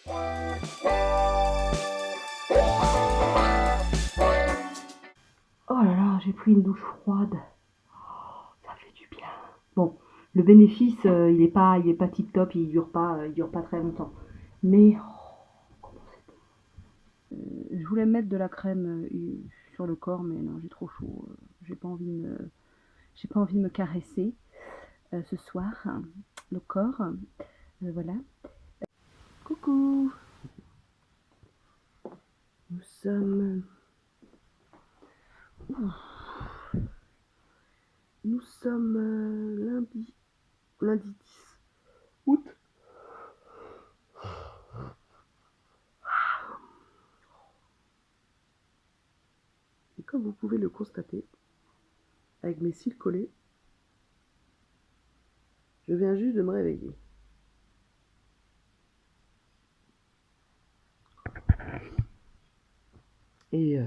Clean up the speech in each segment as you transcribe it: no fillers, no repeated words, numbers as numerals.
Oh là là, j'ai pris une douche froide. Oh, ça fait du bien. Bon, le bénéfice, il est pas tip top, il dure pas très longtemps. Mais je voulais mettre de la crème sur le corps, mais non, j'ai trop chaud. J'ai pas envie de me caresser ce soir, hein, le corps. Voilà. Coucou. Nous sommes, nous sommes lundi 10 août. Et comme vous pouvez le constater, avec mes cils collés, je viens juste de me réveiller. Et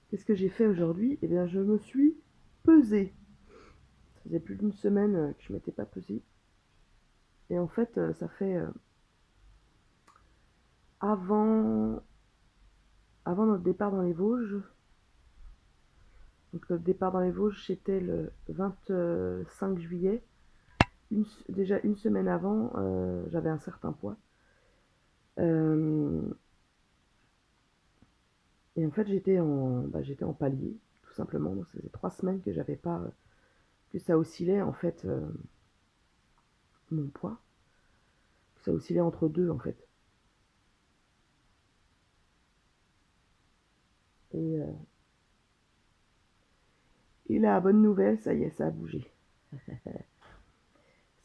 qu'est-ce que j'ai fait aujourd'hui? Eh bien, je me suis pesée. Ça faisait plus d'une semaine que je ne m'étais pas pesée. Et en fait, ça fait avant, avant notre départ dans les Vosges. Donc notre départ dans les Vosges, c'était le 25 juillet. Déjà une semaine avant, j'avais un certain poids. Et en fait, j'étais en palier, tout simplement. Donc ça faisait 3 semaines que j'avais pas, que ça oscillait en fait mon poids. Ça oscillait entre deux en fait. Et, euh, et la bonne nouvelle, ça y est, ça a bougé.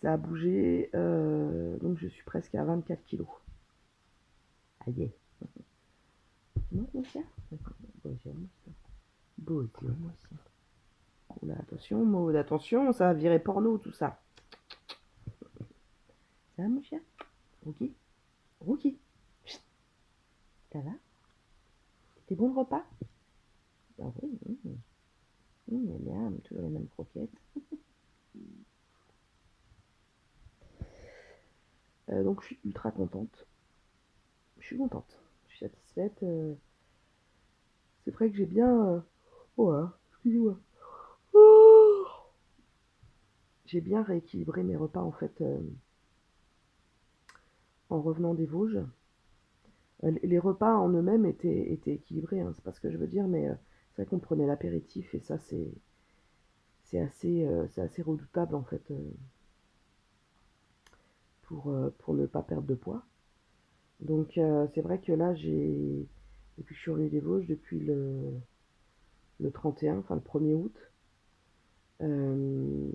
Ça a bougé, donc je suis presque à 24 kilos. Aïe. Non, mon chien. Bonjour, mon chien. Bonjour, mon chien. Oula, attention, Maud, attention, ça va virer porno tout ça. Ça va, mon chien? Rookie? Rookie? Chut. Ça va? C'était bon le repas? Ah oui, bien, toujours les mêmes croquettes. Donc je suis ultra contente. Je suis contente. Je suis satisfaite. C'est vrai que j'ai bien. Oh là, excusez-moi. Oh, j'ai bien rééquilibré mes repas en fait en revenant des Vosges. Les repas en eux-mêmes étaient équilibrés, hein, c'est pas ce que je veux dire, mais c'est vrai qu'on prenait l'apéritif et ça c'est assez redoutable en fait pour ne pas perdre de poids. Donc c'est vrai que là depuis que je suis revenue des Vosges, depuis le 31, enfin le 1er août, euh,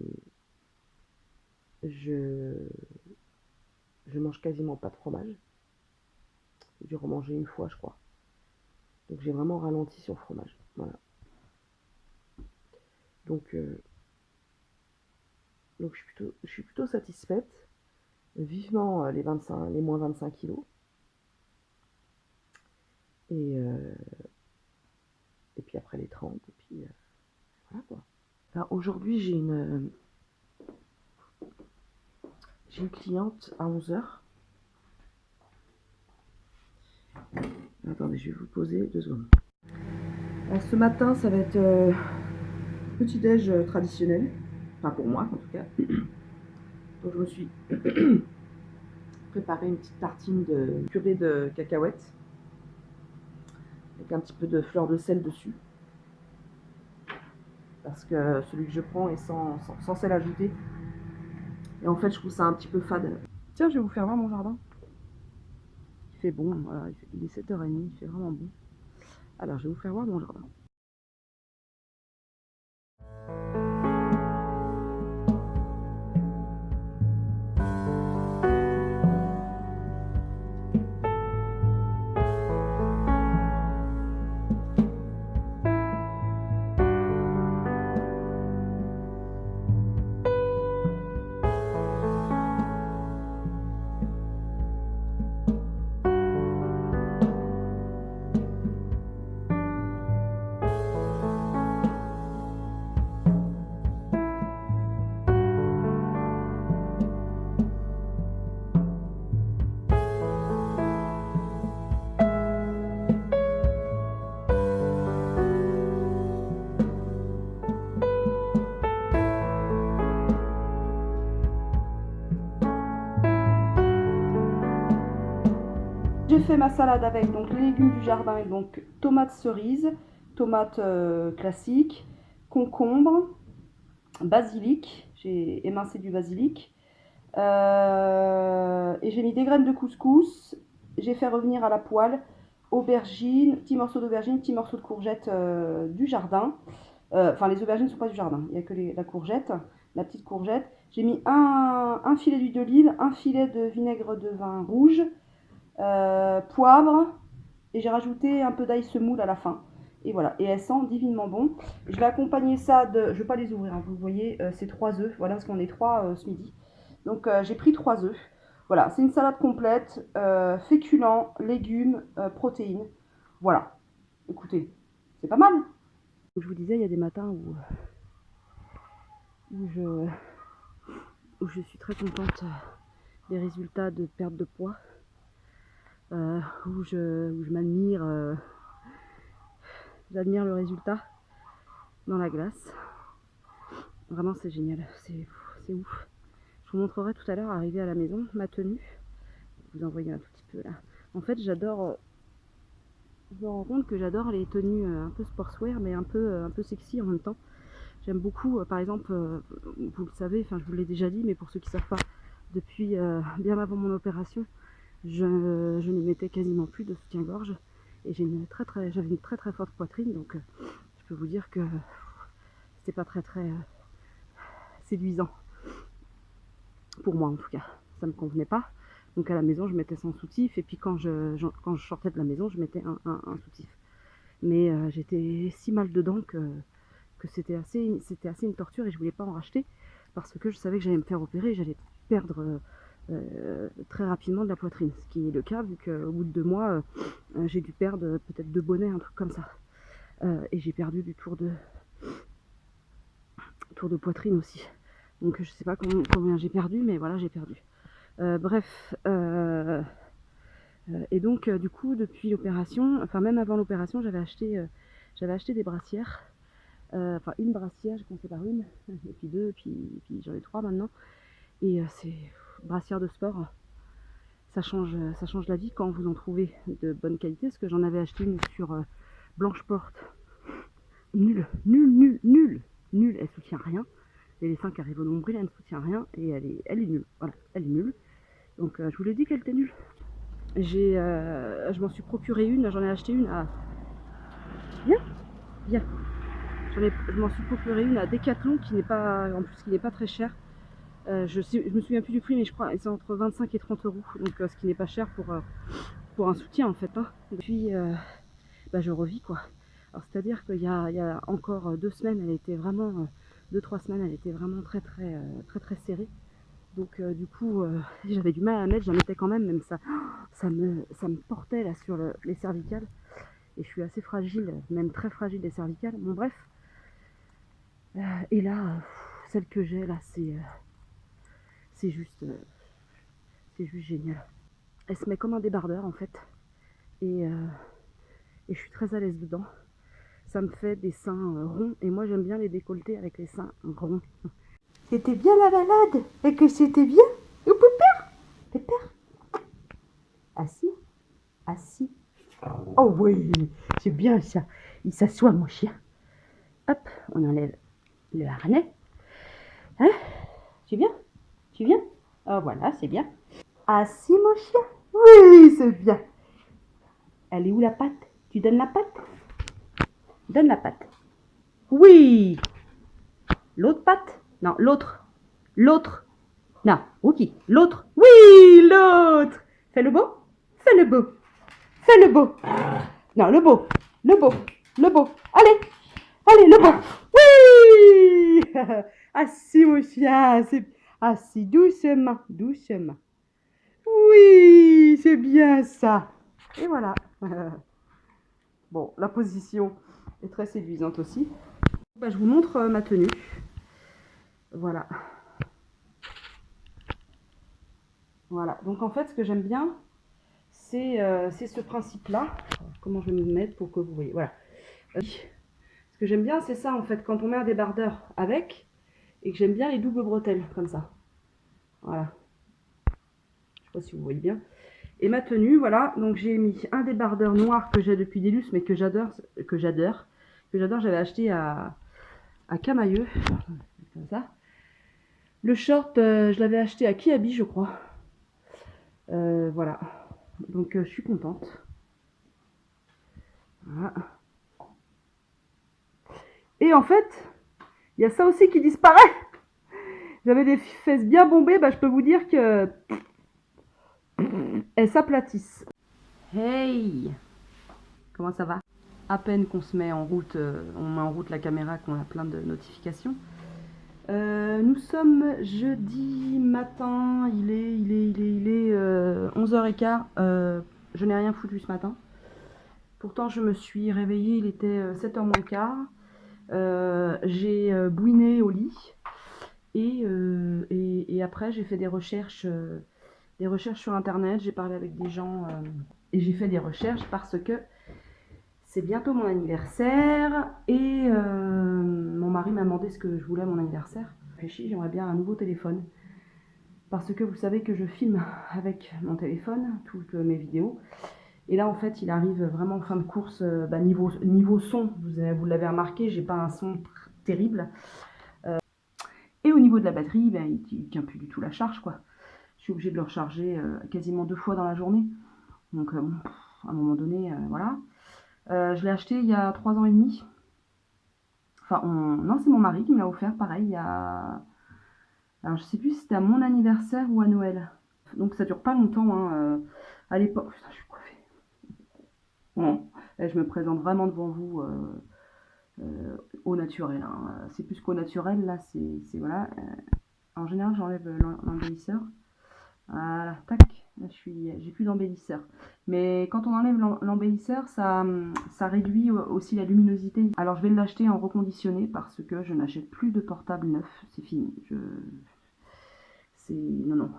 je, je mange quasiment pas de fromage. J'ai dû remanger une fois, je crois. Donc j'ai vraiment ralenti sur le fromage. Voilà. Donc, euh, donc je suis plutôt satisfaite. Vivement les moins 25 kilos. Et, euh, et puis après les 30. Et puis voilà quoi. Alors, aujourd'hui, j'ai une cliente à 11h. Attendez, je vais vous poser 2 secondes. Alors, ce matin, ça va être petit-déj traditionnel. Enfin, pour moi, en tout cas. Donc, je me suis préparé une petite tartine de purée de cacahuètes avec un petit peu de fleur de sel dessus. Parce que celui que je prends est sans sel ajouté. Et en fait, je trouve ça un petit peu fade. Tiens, je vais vous faire voir mon jardin. Il fait bon, voilà, il est 7h30, il fait vraiment bon. Alors, je vais vous faire voir mon jardin. J'ai fait ma salade avec donc les légumes du jardin, donc tomates cerises, tomates classiques, concombre, basilic, j'ai émincé du basilic, et j'ai mis des graines de couscous, j'ai fait revenir à la poêle aubergines, petits morceaux d'aubergines, petits morceaux de courgettes du jardin. Enfin, les aubergines ne sont pas du jardin, il n'y a que la courgette, la petite courgette. J'ai mis un filet d'huile d'olive, un filet de vinaigre de vin rouge, poivre, et j'ai rajouté un peu d'ail semoule à la fin. Et voilà, et elle sent divinement bon. Je vais accompagner ça de, je ne vais pas les ouvrir, hein, vous voyez, c'est 3 œufs, voilà, parce qu'on est 3 ce midi. Donc j'ai pris 3 œufs. Voilà, c'est une salade complète, féculents, légumes, protéines. Voilà, écoutez, c'est pas mal. Je vous disais, il y a des matins où je suis très contente des résultats de perte de poids, où je m'admire, j'admire le résultat dans la glace. Vraiment, c'est génial, c'est ouf. Je vous montrerai tout à l'heure, arrivé à la maison, ma tenue. Je vous en voyez un tout petit peu là. En fait, j'adore, je me rends compte que j'adore les tenues un peu sportswear, mais un peu sexy en même temps. J'aime beaucoup, par exemple, vous le savez, enfin je vous l'ai déjà dit, mais pour ceux qui ne savent pas, depuis bien avant mon opération, je ne mettais quasiment plus de soutien-gorge et j'avais une très très forte poitrine, donc je peux vous dire que c'était pas très séduisant pour moi en tout cas, ça me convenait pas. Donc à la maison je mettais sans soutif, et puis quand je sortais de la maison je mettais un soutif. Mais j'étais si mal dedans que c'était assez une torture, et je voulais pas en racheter parce que je savais que j'allais me faire opérer et j'allais perdre très rapidement de la poitrine, ce qui est le cas vu qu'au bout de 2 mois j'ai dû perdre peut-être 2 bonnets, un truc comme ça, et j'ai perdu du tour de poitrine aussi, donc je sais pas combien j'ai perdu, mais voilà, j'ai perdu. Bref, et donc du coup depuis l'opération, enfin même avant l'opération, j'avais acheté des brassières. Enfin une brassière, j'ai commencé par une, et puis 2, et puis j'en ai 3 maintenant. Et c'est brassière de sport, ça change la vie quand vous en trouvez de bonne qualité, parce que j'en avais acheté une sur Blanche Porte. Nulle, elle soutient rien. Et les seins qui arrivent au nombril, elle ne soutient rien, et elle est nulle. Voilà, elle est nulle. Donc je vous l'ai dit qu'elle était nulle. Je m'en suis procuré une, j'en ai acheté une à... Viens. Je m'en suis procuré une à Decathlon qui n'est pas très chère. Je me souviens plus du prix, mais je crois que c'est entre 25 et 30 euros, donc ce qui n'est pas cher pour un soutien en fait. Hein. Et puis je revis quoi. Alors c'est-à-dire qu'il y a encore 2 semaines, elle était vraiment 2-3 semaines, elle était vraiment très serrée. Donc du coup j'avais du mal à la mettre, je la mettais quand même ça me portait là sur les cervicales. Et je suis assez fragile, même très fragile des cervicales. Bon bref. Et là, celle que j'ai là, c'est juste génial. Elle se met comme un débardeur en fait, et je suis très à l'aise dedans. Ça me fait des seins ronds, et moi j'aime bien les décolletés avec les seins ronds. C'était bien la balade, et que c'était bien. Ou Pépère, assis, assis. Oh oui, c'est bien ça. Il s'assoit mon chien. Hop, on enlève le harnais. Hein? Tu viens? Tu viens? Oh voilà, c'est bien. Assis mon chien. Oui, c'est bien. Elle est où la patte? Tu donnes la patte? Donne la patte. Oui. L'autre patte? Non, l'autre. L'autre. Non, Rookie. L'autre. Oui, l'autre. Fais le beau. Fais le beau. Fais le beau. Non, le beau. Le beau. Le beau. Allez. Allez, le beau. Oui. Assis mon chien. Assis doucement. Doucement. Oui, c'est bien ça. Et voilà. Bon, la position est très séduisante aussi. Je vous montre ma tenue. Voilà. Voilà. Donc en fait, ce que j'aime bien, c'est ce principe-là. Comment je vais me mettre pour que vous voyez. Voilà. Ce que j'aime bien, c'est ça en fait, quand on met un débardeur avec, et que j'aime bien les doubles bretelles, comme ça. Voilà. Je sais pas si vous voyez bien. Et ma tenue, voilà, donc j'ai mis un débardeur noir que j'ai depuis Délus, mais que j'adore, j'avais acheté à Camailleux, comme ça. Le short, je l'avais acheté à Kiabi, je crois. Voilà, donc je suis contente. Voilà. Et en fait, il y a ça aussi qui disparaît. J'avais des fesses bien bombées, bah je peux vous dire que elles s'aplatissent. Hey, comment ça va? À peine qu'on se met en route, on met en route la caméra, qu'on a plein de notifications. Nous sommes jeudi matin, il est 11h15. Je n'ai rien foutu ce matin. Pourtant, je me suis réveillée, il était 7h moins le quart. J'ai bouiné au lit et après j'ai fait des recherches sur internet, j'ai parlé avec des gens et j'ai fait des recherches parce que c'est bientôt mon anniversaire et mon mari m'a demandé ce que je voulais à mon anniversaire. J'aimerais bien un nouveau téléphone parce que vous savez que je filme avec mon téléphone toutes mes vidéos. Et là, en fait, il arrive vraiment en fin de course. Niveau son, vous l'avez remarqué, j'ai pas un son terrible. Et au niveau de la batterie, il tient plus du tout la charge, quoi. Je suis obligée de le recharger quasiment 2 fois dans la journée. Donc, à un moment donné, voilà. Je l'ai acheté il y a 3 ans et demi. Enfin, non, c'est mon mari qui me l'a offert, pareil, il y a... Alors, je sais plus si c'était à mon anniversaire ou à Noël. Donc, ça dure pas longtemps, hein. À l'époque... Putain, je suis coiffée. Bon, là, je me présente vraiment devant vous au naturel. Hein. C'est plus qu'au naturel, là, c'est voilà. En général, j'enlève l'embellisseur. Voilà, tac. Là, j'ai plus d'embellisseur. Mais quand on enlève l'embellisseur, ça réduit aussi la luminosité. Alors, je vais l'acheter en reconditionné parce que je n'achète plus de portable neuf. C'est fini. Non,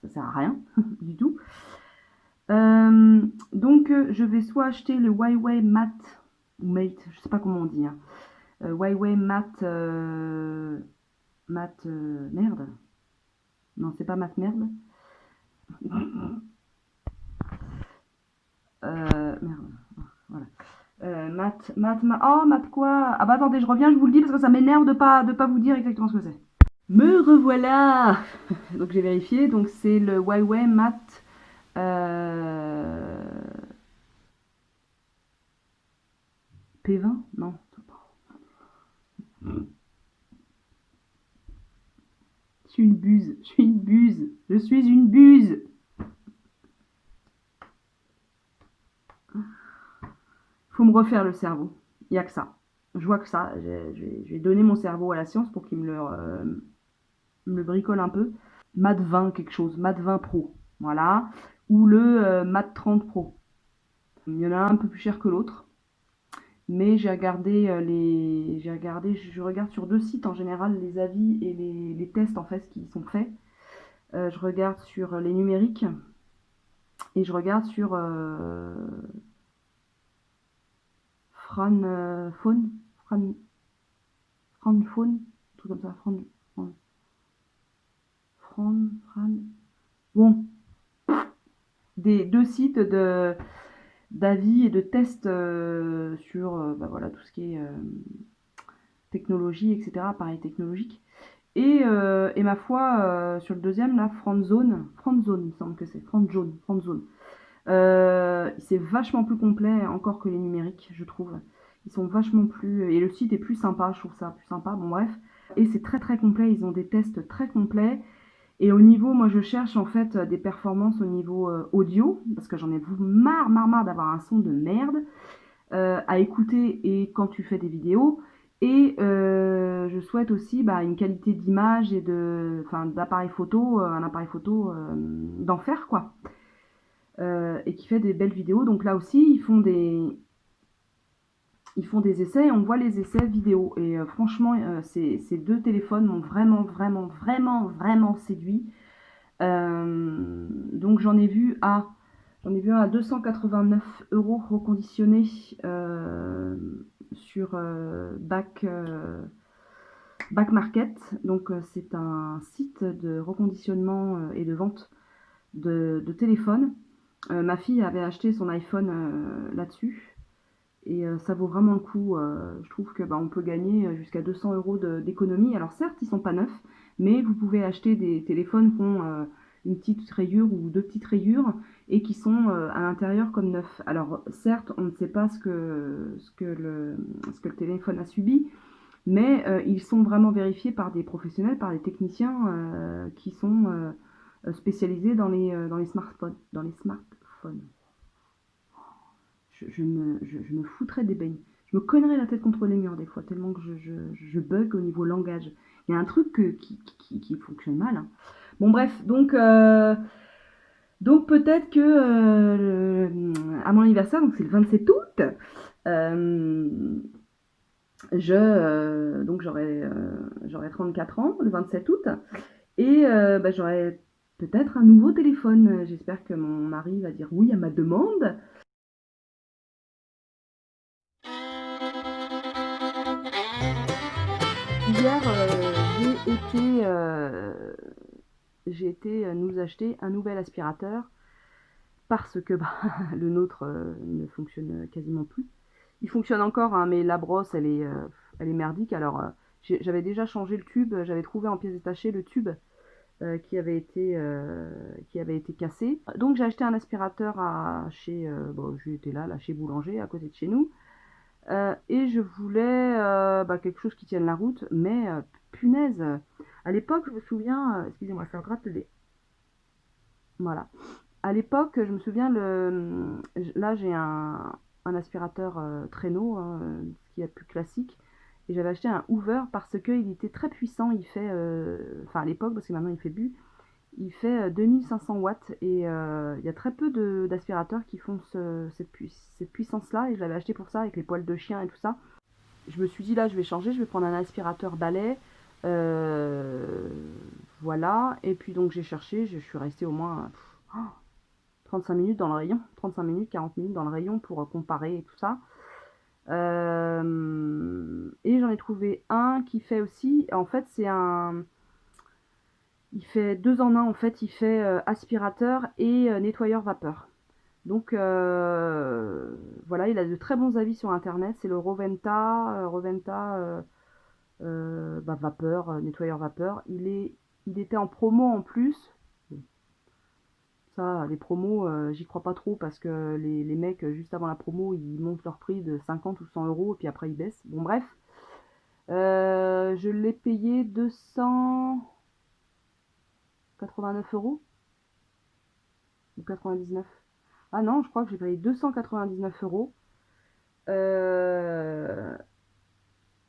ça sert à rien du tout. Donc, je vais soit acheter le Huawei Mate ou Mate, je sais pas comment on dit. Hein. Huawei Mate, merde. Non, c'est pas Mate merde. Merde. Voilà. Mate quoi? Ah bah attendez, je reviens, je vous le dis parce que ça m'énerve de pas vous dire exactement ce que c'est. Me revoilà. Donc j'ai vérifié, donc c'est le Huawei Mate P20? Non. Je suis une buse, je suis une buse. Faut me refaire le cerveau. Il n'y a que ça. Je vois que ça. Je vais donner mon cerveau à la science pour qu'il me le bricole un peu. Mat 20 quelque chose, Mat 20 Pro. Voilà. Ou le Mat 30 Pro. Il y en a un peu plus cher que l'autre. Mais j'ai regardé je regarde sur 2 sites en général les avis et les tests en fait qui sont faits. Je regarde sur les numériques et je regarde sur Franphone, un truc comme ça, bon, des 2 sites d'avis et de tests sur voilà, tout ce qui est technologie, etc., appareil technologique. Et ma foi, sur le deuxième, là, Friendzone, il me semble que c'est Friendzone. C'est vachement plus complet encore que les numériques, je trouve. Ils sont vachement plus... Et le site est plus sympa, je trouve ça plus sympa, bon bref. Et c'est très très complet, ils ont des tests très complets. Et au niveau, moi je cherche en fait des performances au niveau audio, parce que j'en ai marre d'avoir un son de merde à écouter et quand tu fais des vidéos. Et je souhaite aussi une qualité d'image et d'appareil photo, un appareil photo d'enfer quoi. Et qui fait des belles vidéos. Donc là aussi, ils font des essais et on voit les essais vidéo. Et franchement, ces 2 téléphones m'ont vraiment séduit. Donc j'en ai vu un à 289 € reconditionné sur Back Market. Donc c'est un site de reconditionnement et de vente de téléphones. Ma fille avait acheté son iPhone là-dessus. Et ça vaut vraiment le coup. Je trouve que on peut gagner jusqu'à 200 euros d'économie. Alors certes, ils sont pas neufs, mais vous pouvez acheter des téléphones qui ont une petite rayure ou deux petites rayures et qui sont à l'intérieur comme neufs. Alors certes, on ne sait pas ce que le téléphone a subi, mais ils sont vraiment vérifiés par des professionnels, par des techniciens qui sont spécialisés dans les smartphones. Dans les smartphones. Je me foutrais des beignes. Je me cognerais la tête contre les murs des fois, tellement que je bug au niveau langage. Il y a un truc qui fonctionne mal. Hein. Bon bref, donc peut-être que à mon anniversaire, donc c'est le 27 août, donc j'aurai 34 ans le 27 août, et j'aurai peut-être un nouveau téléphone. J'espère que mon mari va dire oui à ma demande. Hier, j'ai été nous acheter un nouvel aspirateur parce que le nôtre ne fonctionne quasiment plus. Il fonctionne encore, hein, mais la brosse, elle est merdique. Alors, j'avais déjà changé le tube, j'avais trouvé en pièces détachées le tube qui avait été cassé. Donc, j'ai acheté un aspirateur j'étais là, chez Boulanger, à côté de chez nous. Et je voulais quelque chose qui tienne la route, mais punaise, à l'époque, je me souviens, excusez-moi, ça gratte le dé. Voilà. À l'époque, je me souviens, là j'ai un aspirateur traîneau, hein, ce qui est plus classique, et j'avais acheté un Hoover parce qu'il était très puissant. Il fait, enfin à l'époque, parce que maintenant il fait plus, il fait 2500 watts, et il y a très peu d'aspirateurs qui font cette puissance-là, et je l'avais acheté pour ça, avec les poils de chien et tout ça. Je me suis dit, là je vais changer, je vais prendre un aspirateur balai, euh, voilà, et puis donc j'ai cherché, je suis restée au moins 35 minutes dans le rayon, 35 minutes, 40 minutes dans le rayon pour comparer et tout ça. Et j'en ai trouvé un qui fait aussi, en fait il fait deux en un, en fait il fait aspirateur et nettoyeur vapeur. Donc voilà, il a de très bons avis sur internet, c'est le Roventa vapeur, nettoyeur vapeur. Il était en promo en plus. Ça, les promos, j'y crois pas trop parce que les mecs, juste avant la promo, ils montent leur prix de 50 ou 100 euros et puis après ils baissent. Bon, bref. Je l'ai payé 289 € ou 99. Ah non, je crois que j'ai payé 299 €. Euh,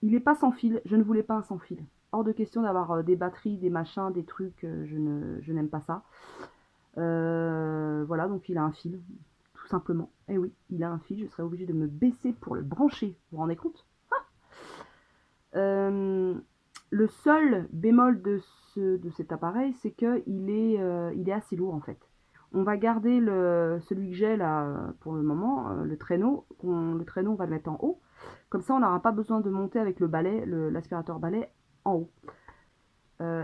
il est pas sans fil. Je ne voulais pas un sans fil. Hors de question d'avoir des batteries, des machins, des trucs. Je n'aime pas ça. Voilà, donc il a un fil, tout simplement. Et oui, il a un fil, je serais obligée de me baisser pour le brancher. Vous vous rendez compte? euh, Le seul bémol de cet appareil, c'est il est assez lourd en fait. On va garder celui que j'ai là pour le moment, le traîneau. Le traîneau, on va le mettre en haut. Comme ça, on n'aura pas besoin de monter avec le balai, l'aspirateur balai en haut.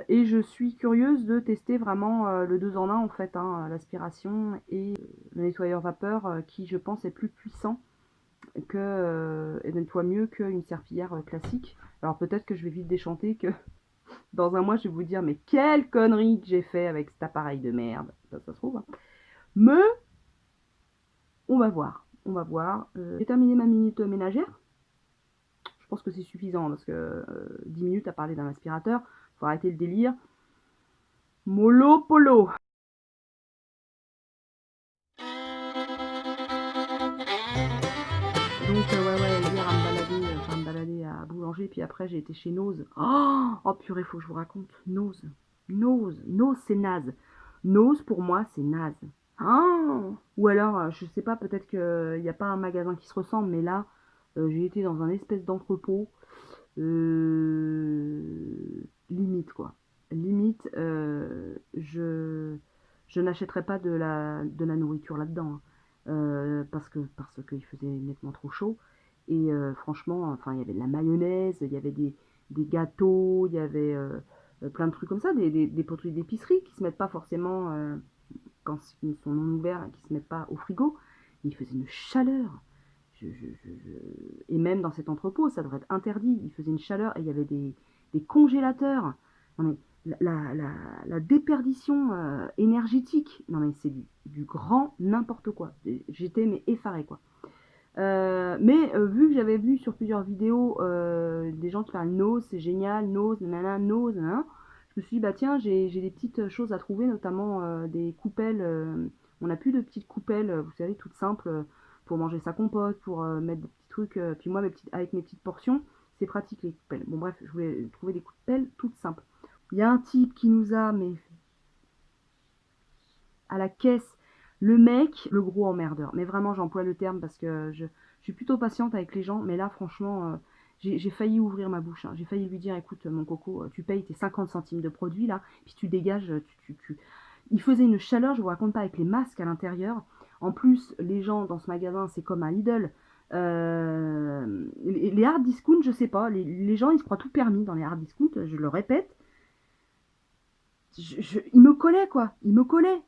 Et je suis curieuse de tester vraiment le 2 en 1 en fait, hein, l'aspiration et le nettoyeur vapeur qui je pense est plus puissant et nettoie mieux qu'une serpillière classique. Alors peut-être que je vais vite déchanter, que dans un mois je vais vous dire mais quelle connerie que j'ai fait avec cet appareil de merde. Ça se trouve. Hein. Mais on va voir. On va voir. J'ai terminé ma minute ménagère. Je pense que c'est suffisant parce que 10 minutes à parler d'un aspirateur. Faut arrêter le délire. Mollo polo. Donc ouais, hier à me balader à Boulanger, puis après j'ai été chez Nose. Oh purée, faut que je vous raconte. Nose, c'est naze. Nose pour moi c'est naze. Ou alors, je sais pas, peut-être qu'il n'y a pas un magasin qui se ressemble, mais là, j'ai été dans un espèce d'entrepôt. Limite quoi. Limite, je n'achèterais pas de la nourriture là-dedans. Hein. Parce qu'il faisait nettement trop chaud. Et franchement, enfin, il y avait de la mayonnaise, il y avait des gâteaux, il y avait plein de trucs comme ça, des produits d'épicerie qui se mettent pas forcément. quand ils sont non ouverts et qu'ils ne se mettent pas au frigo, il faisait une chaleur. Et même dans cet entrepôt, ça devrait être interdit. Il faisait une chaleur et il y avait des congélateurs. Non mais la déperdition énergétique, non mais c'est du grand n'importe quoi. J'étais mais effarée quoi. Vu que j'avais vu sur plusieurs vidéos des gens qui parlent Nose, c'est génial, Nose, nanana, Nose, nanana, je me suis dit, bah tiens, j'ai des petites choses à trouver, notamment des coupelles. On n'a plus de petites coupelles, vous savez, toutes simples, pour manger sa compote, pour mettre des petits trucs. Puis moi, avec mes petites portions, c'est pratique les coupelles. Bon, bref, je voulais trouver des coupelles toutes simples. Il y a un type qui nous a, mais à la caisse, le mec, le gros emmerdeur. Mais vraiment, j'emploie le terme parce que je suis plutôt patiente avec les gens. Mais là, franchement, j'ai failli ouvrir ma bouche. Hein. J'ai failli lui dire, écoute, mon coco, tu payes tes 50 centimes de produit, là, puis tu dégages. Il faisait une chaleur, je vous raconte pas, avec les masques à l'intérieur. En plus, les gens dans ce magasin, c'est comme un Lidl. Les hard discount, je sais pas. Les gens, ils se croient tout permis dans les hard discount, je le répète. Il me collait, quoi. Il me collait.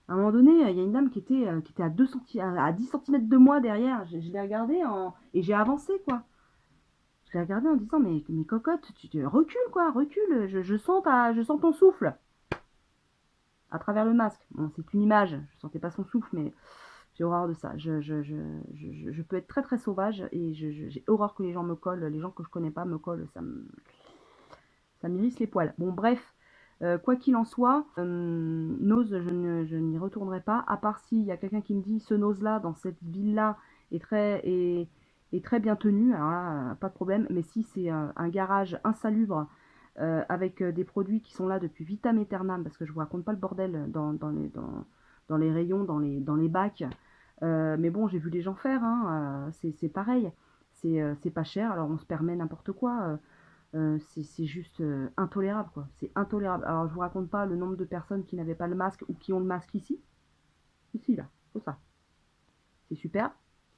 À un moment donné, il y a une dame qui était à, 10 centimètres de moi derrière. Je l'ai regardée et j'ai avancé, quoi. Je l'ai regardée en disant, mais cocotte, tu recule, quoi, recule. Je sens ton souffle à travers le masque. Bon, c'est une image, je sentais pas son souffle, mais j'ai horreur de ça. Je peux être très très sauvage et j'ai horreur que les gens me collent. Les gens que je connais pas me collent, ça m'irrisse les poils. Bon, bref. Quoi qu'il en soit, Nose, je n'y retournerai pas, à part s'il y a quelqu'un qui me dit ce Nose-là, dans cette ville-là, est très bien tenu, alors là, pas de problème, mais si c'est un garage insalubre, avec des produits qui sont là depuis vitam aeternam, parce que je vous raconte pas le bordel dans les rayons, dans les bacs, mais bon, j'ai vu les gens faire, hein, c'est pareil, c'est pas cher, alors on se permet n'importe quoi. C'est juste intolérable, quoi. C'est intolérable. Alors, je vous raconte pas le nombre de personnes qui n'avaient pas le masque ou qui ont le masque ici. Ici, là. Faut ça. C'est super.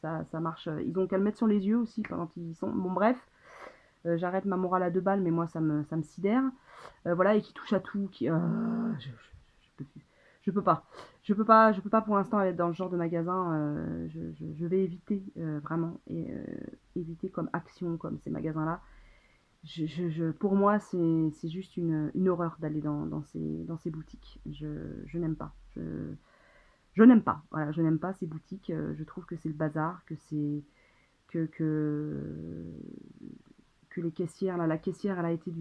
Ça marche. Ils ont qu'à le mettre sur les yeux aussi pendant qu'ils y sont. Bon, bref. J'arrête ma morale à 2 balles, mais moi, ça me sidère. Voilà, et qui touche à tout. Je peux plus. Je peux pas. Je peux pas pour l'instant aller dans ce genre de magasin. Je vais éviter, vraiment. Et éviter comme action, comme ces magasins-là. Pour moi, c'est juste une horreur d'aller dans ces boutiques. Je n'aime pas. Je n'aime pas. Voilà, je n'aime pas ces boutiques. Je trouve que c'est le bazar, que, que, que les caissières, là, la caissière, elle a été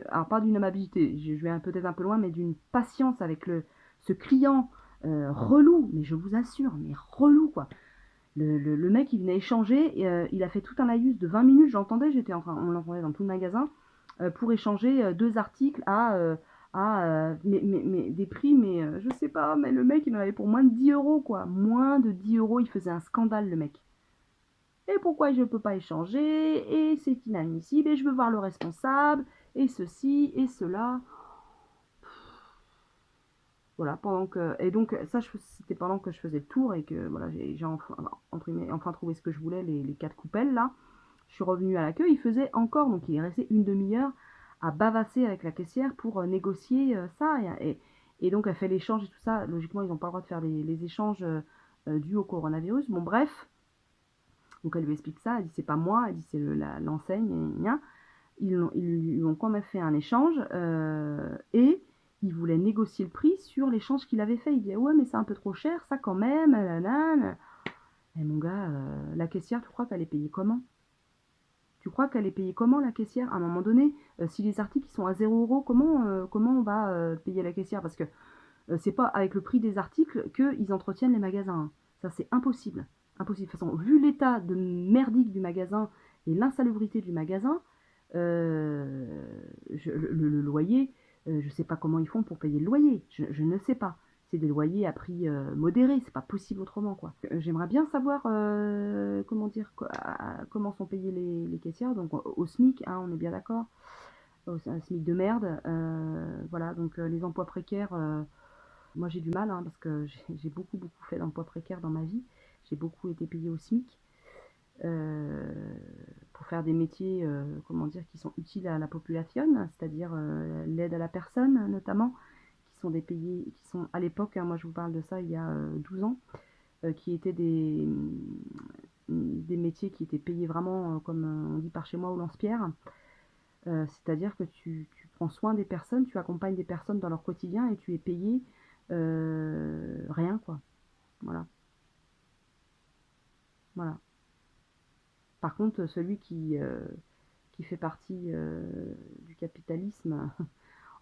alors pas d'une amabilité, je vais peut-être un peu loin, mais d'une patience avec ce client relou. Mais je vous assure, mais relou, quoi. Le mec, il venait échanger, et, il a fait tout un laïus de 20 minutes, j'entendais, on l'entendait dans tout le magasin, pour échanger 2 articles mais des prix, mais je sais pas, mais le mec, il en avait pour moins de 10 euros, quoi. Moins de 10 euros, il faisait un scandale, le mec. Et pourquoi je ne peux pas échanger? Et c'est inadmissible, et je veux voir le responsable, et ceci, et cela. Voilà, et donc ça, c'était pendant que je faisais le tour et que voilà, j'ai enfin trouvé ce que je voulais, les 4 coupelles là. Je suis revenue à l'accueil, il faisait encore, donc il est resté une demi-heure à bavasser avec la caissière pour négocier ça. Et donc elle fait l'échange et tout ça. Logiquement, ils n'ont pas le droit de faire les échanges dus au coronavirus. Bon, bref. Donc elle lui explique ça, elle dit c'est pas moi, elle dit c'est l'enseigne, et gna. Ils lui ont quand même fait un échange et il voulait négocier le prix sur l'échange qu'il avait fait. Il dit ouais mais c'est un peu trop cher, ça quand même. Nanana. Et mon gars, la caissière, tu crois qu'elle est payée comment? Tu crois qu'elle est payée comment la caissière? À un moment donné, si les articles sont à 0 euros, comment on va payer la caissière? Parce que c'est pas avec le prix des articles qu'ils entretiennent les magasins. Hein. Ça c'est impossible. Impossible. De toute façon, vu l'état de merdique du magasin et l'insalubrité du magasin, le loyer, je sais pas comment ils font pour payer le loyer. Je ne sais pas. C'est des loyers à prix modéré, c'est pas possible autrement quoi. J'aimerais bien savoir comment sont payées les caissières, donc au SMIC, hein, on est bien d'accord, un SMIC de merde, voilà, donc les emplois précaires, moi j'ai du mal hein, parce que j'ai beaucoup fait d'emplois précaires dans ma vie, j'ai beaucoup été payée au SMIC, pour faire des métiers, qui sont utiles à la population, c'est-à-dire l'aide à la personne notamment, qui sont des pays qui sont à l'époque, hein, moi je vous parle de ça il y a 12 ans, qui étaient des métiers qui étaient payés vraiment, comme on dit par chez moi, au lance-pierre. C'est-à-dire que tu prends soin des personnes, tu accompagnes des personnes dans leur quotidien et tu es payé rien, quoi. Voilà. Voilà. Par contre, celui qui fait partie du capitalisme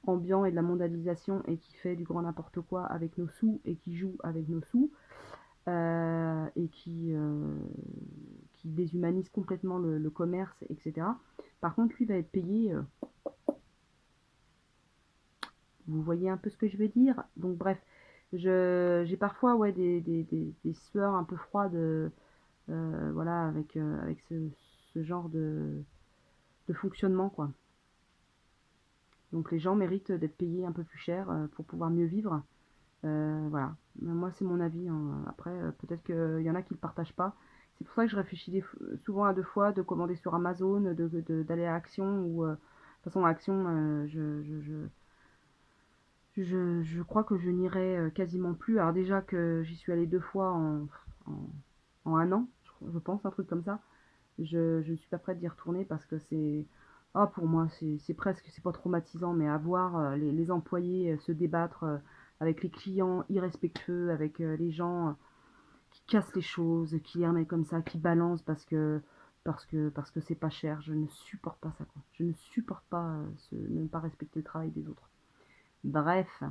ambiant et de la mondialisation et qui fait du grand n'importe quoi avec nos sous et qui joue avec nos sous et qui déshumanise complètement le commerce, etc. Par contre, lui va être payé. Vous voyez un peu ce que je veux dire? Donc bref, j'ai parfois ouais, des sueurs un peu froides voilà, avec ce genre de fonctionnement, quoi. Donc les gens méritent d'être payés un peu plus cher pour pouvoir mieux vivre. Voilà. Moi, c'est mon avis, hein. Après, peut-être qu'il y en a qui ne le partagent pas. C'est pour ça que je réfléchis souvent à deux fois de commander sur Amazon, d'aller à Action ou de toute façon à Action, je crois que je n'irai quasiment plus. Alors déjà que j'y suis allée 2 fois en, en un an, je pense, un truc comme ça. Je ne suis pas prête d'y retourner parce que c'est... Ah, pour moi, c'est presque, c'est pas traumatisant, mais à voir les employés se débattre avec les clients irrespectueux, avec les gens qui cassent les choses, qui les remettent comme ça, qui balancent parce que c'est pas cher. Je ne supporte pas ça, quoi. Je ne supporte pas ne pas respecter le travail des autres. Bref.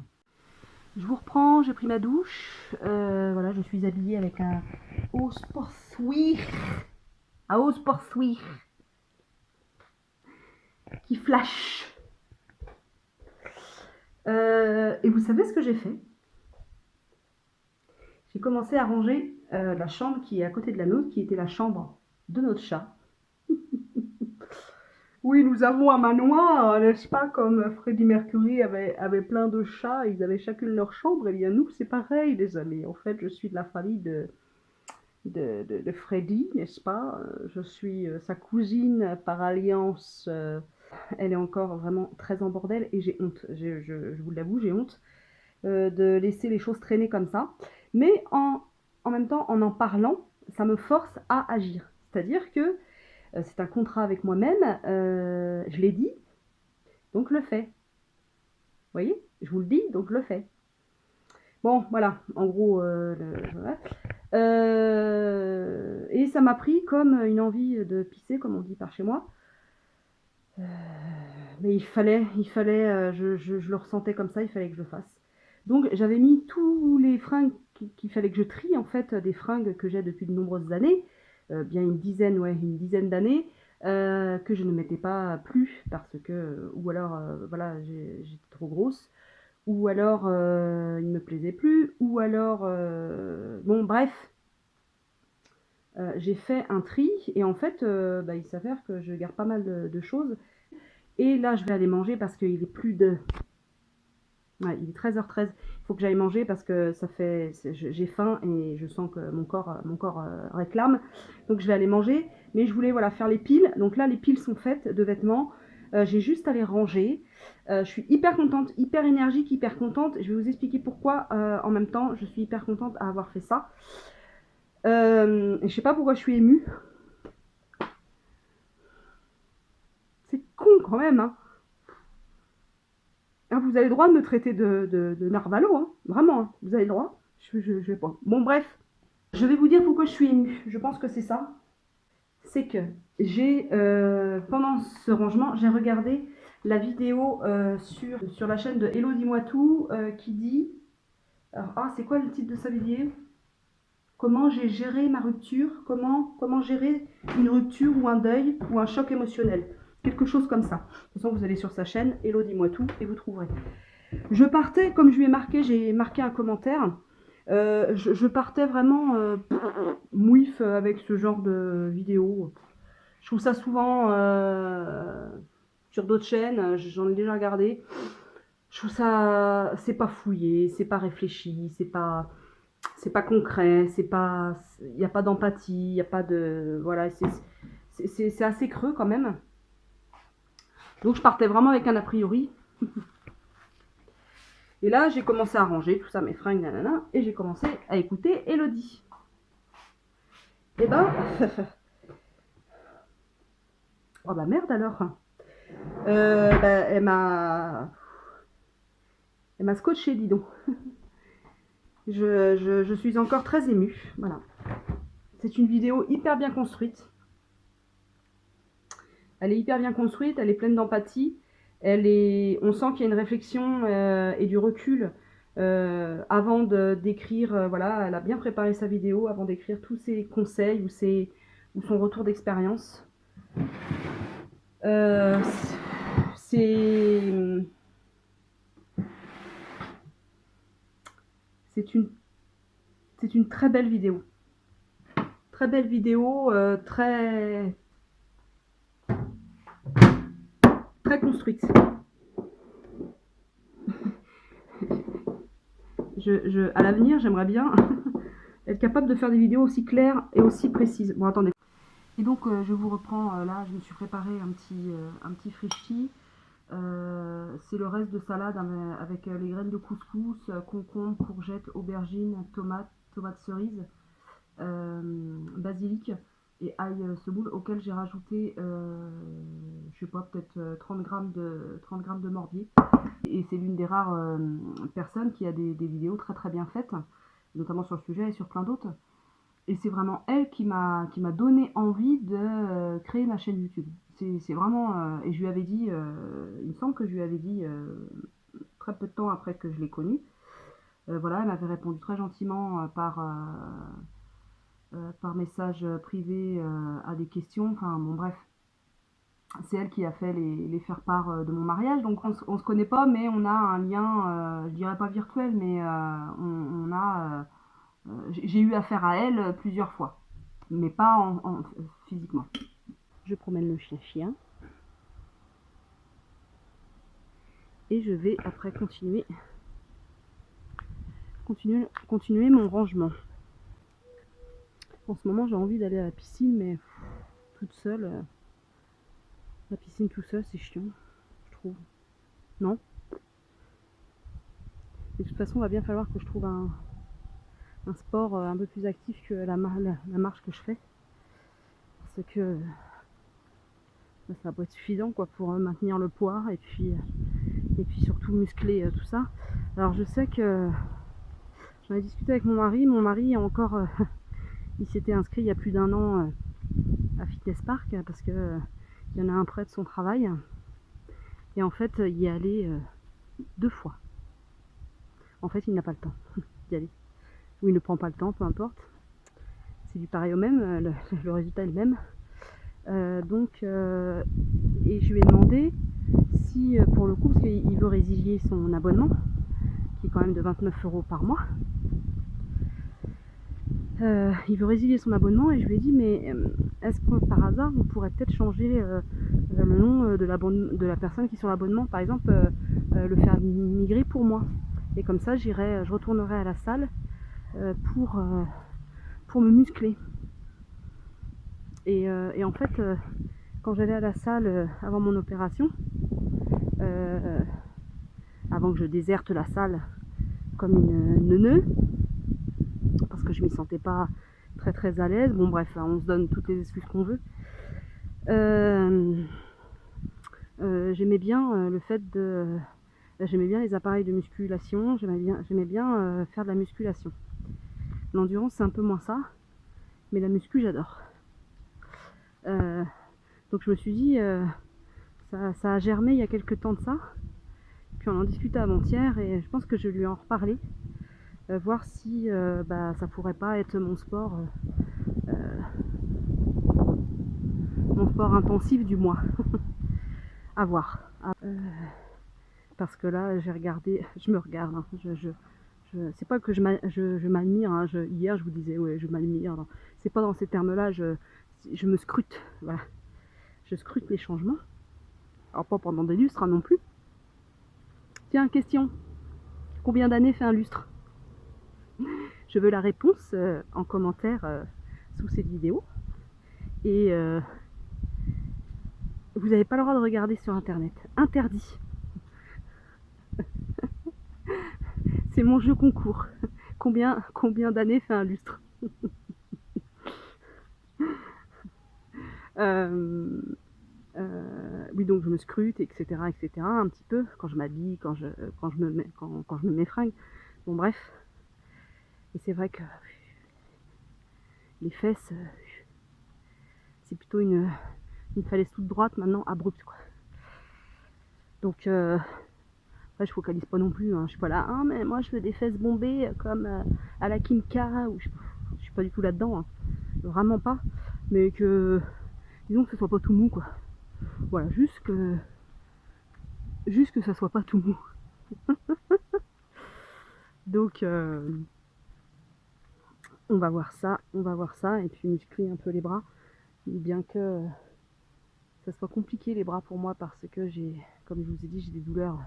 Je vous reprends, j'ai pris ma douche. Voilà, je suis habillée avec un haut sportswear. Un haut sportswear qui flash. Et vous savez ce que j'ai fait? J'ai commencé à ranger la chambre qui est à côté de la nôtre, qui était la chambre de notre chat. Oui, nous avons un manoir, n'est-ce pas, comme Freddie Mercury avait plein de chats, ils avaient chacune leur chambre, et bien nous, c'est pareil, les amis. En fait, je suis de la famille de Freddie, n'est-ce pas? Je suis sa cousine par alliance. Elle est encore vraiment très en bordel, et j'ai honte, je vous l'avoue, j'ai honte de laisser les choses traîner comme ça. Mais en même temps, en parlant, ça me force à agir. C'est-à-dire que c'est un contrat avec moi-même, je l'ai dit, donc je le fais. Vous voyez? Je vous le dis, donc je le fais. Bon, voilà, en gros, voilà. Et ça m'a pris comme une envie de pisser, comme on dit par chez moi. Mais il fallait, je le ressentais comme ça, il fallait que je le fasse. Donc j'avais mis tous les fringues qu'il fallait que je trie, en fait, des fringues que j'ai depuis de nombreuses années, bien une dizaine d'années, que je ne mettais pas plus parce que, ou alors, voilà, j'étais trop grosse, ou alors il me plaisait plus, ou alors, bon bref, j'ai fait un tri et en fait, il s'avère que je garde pas mal de choses. Et là, je vais aller manger parce qu'il est plus de... Ouais, il est 13h13. Il faut que j'aille manger parce que ça fait... J'ai faim et je sens que mon corps réclame. Donc je vais aller manger. Mais je voulais voilà, faire les piles. Donc là, les piles sont faites de vêtements. J'ai juste à les ranger. Je suis hyper contente, hyper énergique, hyper contente. Je vais vous expliquer pourquoi en même temps je suis hyper contente à avoir fait ça. Je sais pas pourquoi je suis émue. C'est con quand même, hein. Vous avez le droit de me traiter de narvalo, hein. Vraiment, hein. Vous avez le droit. Je vais pas. Bon, bref. Je vais vous dire pourquoi je suis émue. Je pense que c'est ça. C'est que j'ai, pendant ce rangement, j'ai regardé la vidéo sur la chaîne de Hello Dis-moi tout qui dit... Alors, c'est quoi le titre de sa vidéo? Comment j'ai géré ma rupture? Comment gérer une rupture ou un deuil ou un choc émotionnel? Quelque chose comme ça. De toute façon, vous allez sur sa chaîne, Hello Dis-moi tout, et vous trouverez. Je partais, comme je lui ai marqué, j'ai marqué un commentaire. Je partais vraiment mouif avec ce genre de vidéo. Je trouve ça souvent sur d'autres chaînes, j'en ai déjà regardé. Je trouve ça, c'est pas fouillé, c'est pas réfléchi, c'est pas concret, il n'y a pas d'empathie, il n'y a pas de, voilà, c'est assez creux quand même. Donc je partais vraiment avec un a priori. Et là, j'ai commencé à ranger tout ça, mes fringues, nanana, et j'ai commencé à écouter Elodie. Et ben, oh bah merde alors. Elle m'a scotché, dis donc. Je suis encore très émue. Voilà. C'est une vidéo hyper bien construite. Elle est hyper bien construite, elle est pleine d'empathie. On sent qu'il y a une réflexion et du recul avant d'écrire. Voilà, elle a bien préparé sa vidéo avant d'écrire tous ses conseils ou son retour d'expérience. C'est une très belle vidéo. Très belle vidéo, très construite. À l'avenir, j'aimerais bien être capable de faire des vidéos aussi claires et aussi précises. Bon, attendez. Et donc, je vous reprends. Là, je me suis préparé un petit frichti. C'est le reste de salade avec les graines de couscous, concombre, courgettes, aubergines, tomates cerises, basilic et ail semoule, auquel j'ai rajouté, je sais pas, peut-être 30 grammes de morbier. Et c'est l'une des rares personnes qui a des vidéos très très bien faites, notamment sur le sujet et sur plein d'autres. Et c'est vraiment elle qui m'a donné envie de créer ma chaîne YouTube. C'est vraiment... et je lui avais dit, il me semble que je lui avais dit très peu de temps après que je l'ai connue. Voilà, elle m'avait répondu très gentiment par message privé à des questions. Enfin bon, bref. C'est elle qui a fait les faire-part de mon mariage. Donc on se connaît pas, mais on a un lien, je dirais pas virtuel, mais on a... j'ai eu affaire à elle plusieurs fois, mais pas physiquement. Je promène le chien et je vais après continuer mon rangement. En ce moment, j'ai envie d'aller à la piscine, mais toute seule, la piscine tout seul, c'est chiant, je trouve. Non? De toute façon, il va bien falloir que je trouve un sport un peu plus actif que la marche que je fais, parce que ça va pas être suffisant quoi pour maintenir le poids et puis surtout muscler tout ça. Alors je sais que j'en ai discuté avec mon mari est encore il s'était inscrit il y a plus d'1 an à Fitness Park parce que il y en a un près de son travail, et en fait il y est allé 2 fois. En fait il n'a pas le temps d'y aller, ou il ne prend pas le temps, peu importe, c'est du pareil au même, le résultat est le même. Et je lui ai demandé si pour le coup, parce qu'il veut résilier son abonnement qui est quand même de 29 € par mois, il veut résilier son abonnement, et je lui ai dit mais est-ce que par hasard on pourrait peut-être changer le nom de la personne qui est sur l'abonnement, par exemple le faire migrer pour moi, et comme ça je retournerai à la salle pour me muscler. Et en fait quand j'allais à la salle avant mon opération, avant que je déserte la salle comme une neuneu, parce que je m'y sentais pas très très à l'aise. Bon bref, on se donne toutes les excuses qu'on veut. J'aimais bien le fait de... J'aimais bien les appareils de musculation, j'aimais bien faire de la musculation. L'endurance c'est un peu moins ça, mais la muscu j'adore. Donc je me suis dit, ça a germé il y a quelques temps de ça, puis on en discutait avant-hier, et je pense que je lui en reparler, voir si ça pourrait pas être mon sport intensif du mois. À voir. Parce que là j'ai regardé, je me regarde, hein, c'est pas que je m'admire, hein, hier je vous disais ouais je m'admire, c'est pas dans ces termes là, je me scrute, voilà, je scrute les changements, alors pas pendant des lustres hein, non plus. Tiens, question, combien d'années fait un lustre? Je veux la réponse en commentaire sous cette vidéo, et vous n'avez pas le droit de regarder sur internet, interdit. C'est mon jeu concours. Combien d'années fait un lustre? Oui, donc je me scrute, etc., un petit peu, quand je m'habille, quand je me méfringue. Bon, bref. Et c'est vrai que les fesses, c'est plutôt une falaise toute droite maintenant, abrupte, quoi. Donc, après, je focalise pas non plus, hein. Je suis pas là, ah, mais moi je veux des fesses bombées comme à la Kim K, ou je suis pas du tout là-dedans, hein. Vraiment pas. Mais que, disons que ce soit pas tout mou, quoi. Voilà, juste que ça soit pas tout mou. Donc, on va voir ça, et puis muscler un peu les bras, bien que ça soit compliqué les bras pour moi, parce que j'ai, comme je vous ai dit, j'ai des douleurs.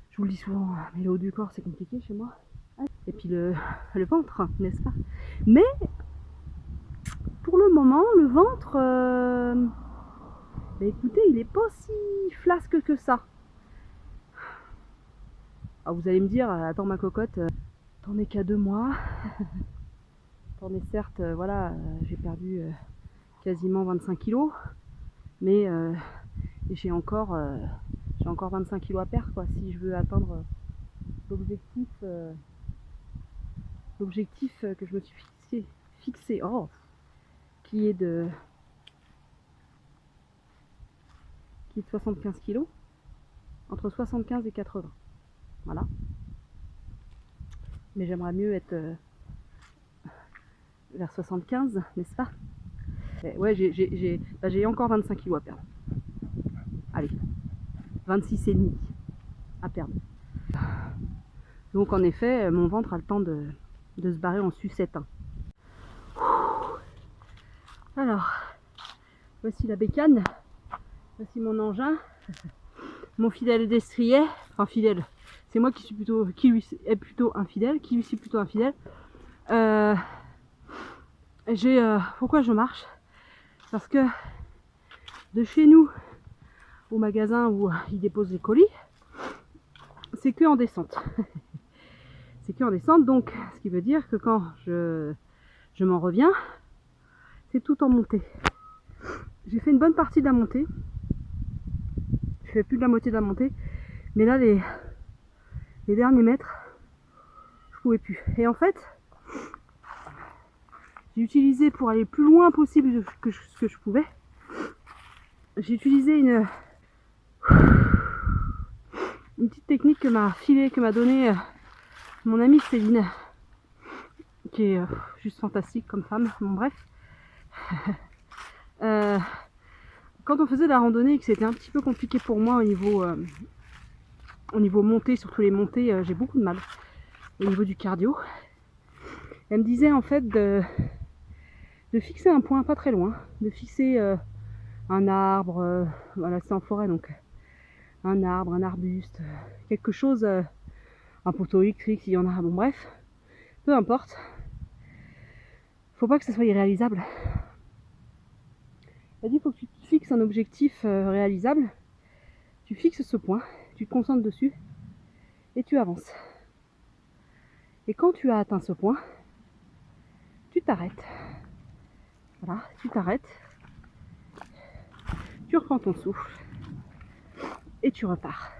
Je vous le dis souvent, mais le haut du corps c'est compliqué chez moi. Et puis le ventre, n'est-ce pas? Mais pour le moment, le ventre, bah écoutez, il est pas si flasque que ça. Alors vous allez me dire, attends ma cocotte, t'en es qu'à 2 mois. T'en es certes, voilà, j'ai perdu quasiment 25 kilos, mais j'ai encore 25 kilos à perdre, quoi, si je veux atteindre l'objectif que je me suis fixé, qui est de 75 kilos, entre 75 et 80. Voilà. Mais j'aimerais mieux être vers 75, n'est-ce pas? Ouais, j'ai encore 25 kilos à perdre. Allez, 26 et demi à perdre. Donc en effet, mon ventre a le temps de se barrer en sucette, hein. Alors, voici la bécane, voici mon engin, mon fidèle destrier, enfin fidèle, c'est moi qui lui est plutôt infidèle, pourquoi je marche? Parce que de chez nous au magasin où ils déposent les colis, c'est que en descente. C'est que en descente, donc ce qui veut dire que quand je m'en reviens, c'est tout en montée. J'ai fait une bonne partie de la montée. Je fais plus de la moitié de la montée. Mais là, les derniers mètres, je pouvais plus. Et en fait, j'ai utilisé, pour aller le plus loin possible que ce que je pouvais, j'ai utilisé une petite technique que m'a donnée mon amie Céline, qui est juste fantastique comme femme. Bon, bref. Quand on faisait de la randonnée et que c'était un petit peu compliqué pour moi au niveau montée, surtout les montées, j'ai beaucoup de mal au niveau du cardio. Elle me disait en fait de fixer un point pas très loin, de fixer un arbre, voilà, c'est en forêt, donc un arbre, un arbuste, quelque chose, un poteau électrique s'il y en a, bon bref, peu importe. Faut pas que ça soit irréalisable. Elle dit, faut que tu te fixes un objectif réalisable, tu fixes ce point, tu te concentres dessus et tu avances. Et quand tu as atteint ce point, tu t'arrêtes. Voilà, tu t'arrêtes, tu reprends ton souffle et tu repars.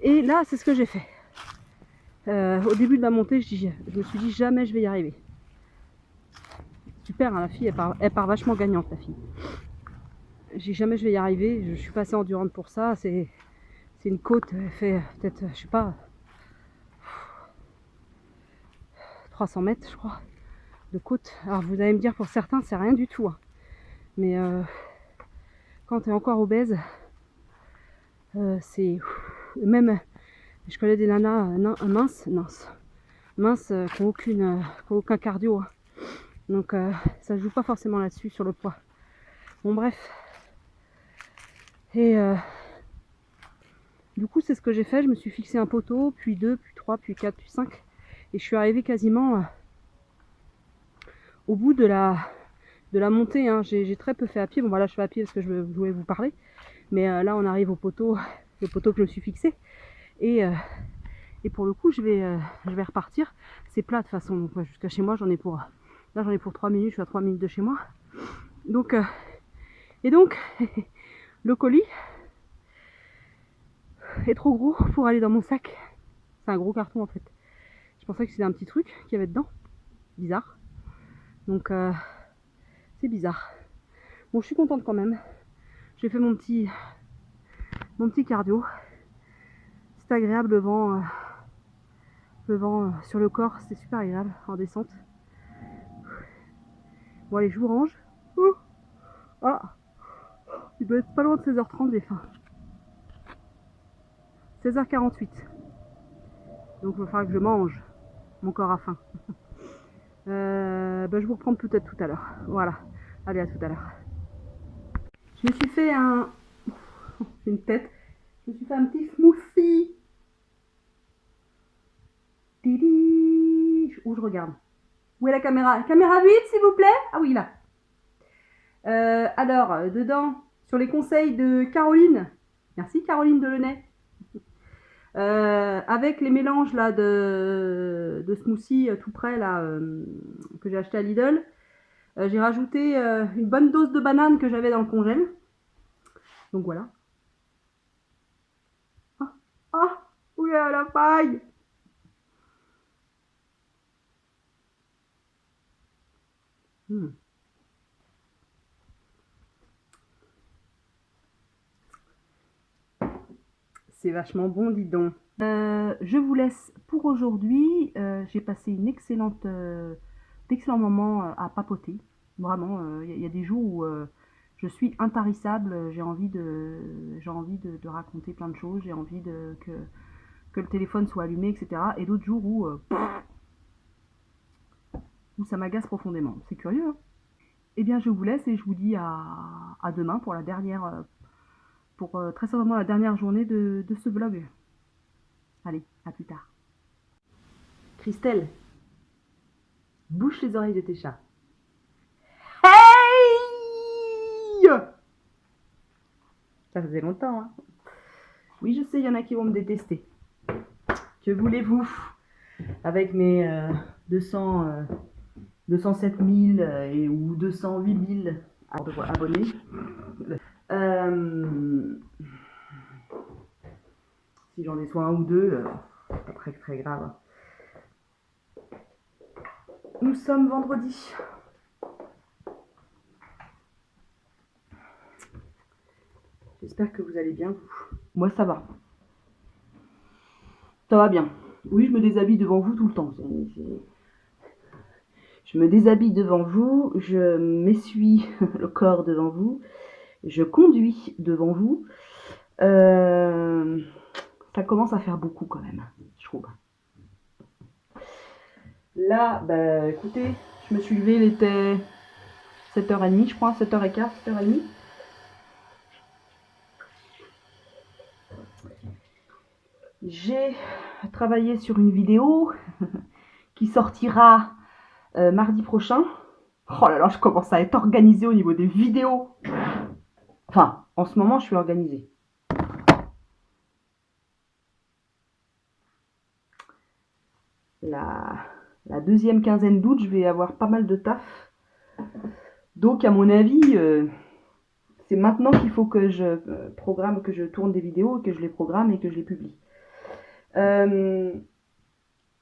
Et là, c'est ce que j'ai fait. Au début de la montée, je me suis dit jamais je vais y arriver. Super, hein, la fille, elle part vachement gagnante, la fille. J'ai jamais je vais y arriver, je suis pas assez endurante pour ça. C'est une côte, elle fait peut-être, je sais pas, 300 mètres, je crois, de côte. Alors vous allez me dire, pour certains, c'est rien du tout, hein. Mais quand tu es encore obèse, c'est même, je connais des nanas minces qui n'ont aucun cardio, hein. Donc ça joue pas forcément là-dessus, sur le poids. Bon bref. Et du coup c'est ce que j'ai fait, je me suis fixé un poteau, puis 2, puis 3, puis 4, puis 5. Et je suis arrivée quasiment au bout de la montée, hein. J'ai très peu fait à pied. Bon voilà, je fais à pied parce que je voulais vous parler. Mais là on arrive au poteau, le poteau que je me suis fixé. Et Et pour le coup, je vais repartir. C'est plat de toute façon. Donc, jusqu'à chez moi, j'en ai pour 3 minutes. Je suis à 3 minutes de chez moi. Donc, et donc, le colis est trop gros pour aller dans mon sac. C'est un gros carton en fait. Je pensais que c'était un petit truc qu'il y avait dedans. Bizarre. Donc, c'est bizarre. Bon, je suis contente quand même. J'ai fait mon petit cardio. C'est agréable le vent sur le corps, c'est super agréable en descente. Bon allez, je vous range. Oh ah, il doit être pas loin de 16h30, j'ai faim. 16h48. Donc il va falloir que je mange. Mon corps a faim. Je vous reprends peut-être tout à l'heure. Voilà. Allez, à tout à l'heure. Je me suis fait un... J'ai une tête. Je me suis fait un petit smoothie. Où je regarde? Où est la caméra? Caméra 8, s'il vous plaît? Ah oui, là. Alors, dedans, sur les conseils de Caroline. Merci Caroline Delaunay. Avec les mélanges là de smoothie tout prêt là que j'ai acheté à Lidl, j'ai rajouté une bonne dose de banane que j'avais dans le congèle. Donc voilà. Ah, oui, à la paille. C'est vachement bon, dis donc. Je vous laisse pour aujourd'hui. J'ai passé une d'excellents moments à papoter. Vraiment, il y a des jours où je suis intarissable. J'ai envie de raconter plein de choses. J'ai envie que le téléphone soit allumé, etc. Et d'autres jours où ça m'agace profondément. C'est curieux, hein? Eh bien, je vous laisse et je vous dis à demain pour très certainement la dernière journée de ce vlog. Allez, à plus tard. Christelle, bouche les oreilles de tes chats. Hey! Ça faisait longtemps, hein? Oui, je sais, il y en a qui vont me détester. Que voulez-vous? Avec mes 207 000 ou 208 000 abonnés. Si j'en ai soit un ou deux, c'est pas très très grave. Nous sommes vendredi. J'espère que vous allez bien, vous. Moi, ça va. Ça va bien. Oui, je me déshabille devant vous tout le temps. Je me déshabille devant vous, je m'essuie le corps devant vous, je conduis devant vous. Ça commence à faire beaucoup quand même, je trouve. Là, bah écoutez, je me suis levée, il était 7h30, je crois, 7h15, 7h30. J'ai travaillé sur une vidéo qui sortira mardi prochain. Oh là là, je commence à être organisée au niveau des vidéos. Enfin, en ce moment, je suis organisée. La deuxième quinzaine d'août, je vais avoir pas mal de taf. Donc, à mon avis, c'est maintenant qu'il faut que je programme, que je tourne des vidéos, que je les programme et que je les publie.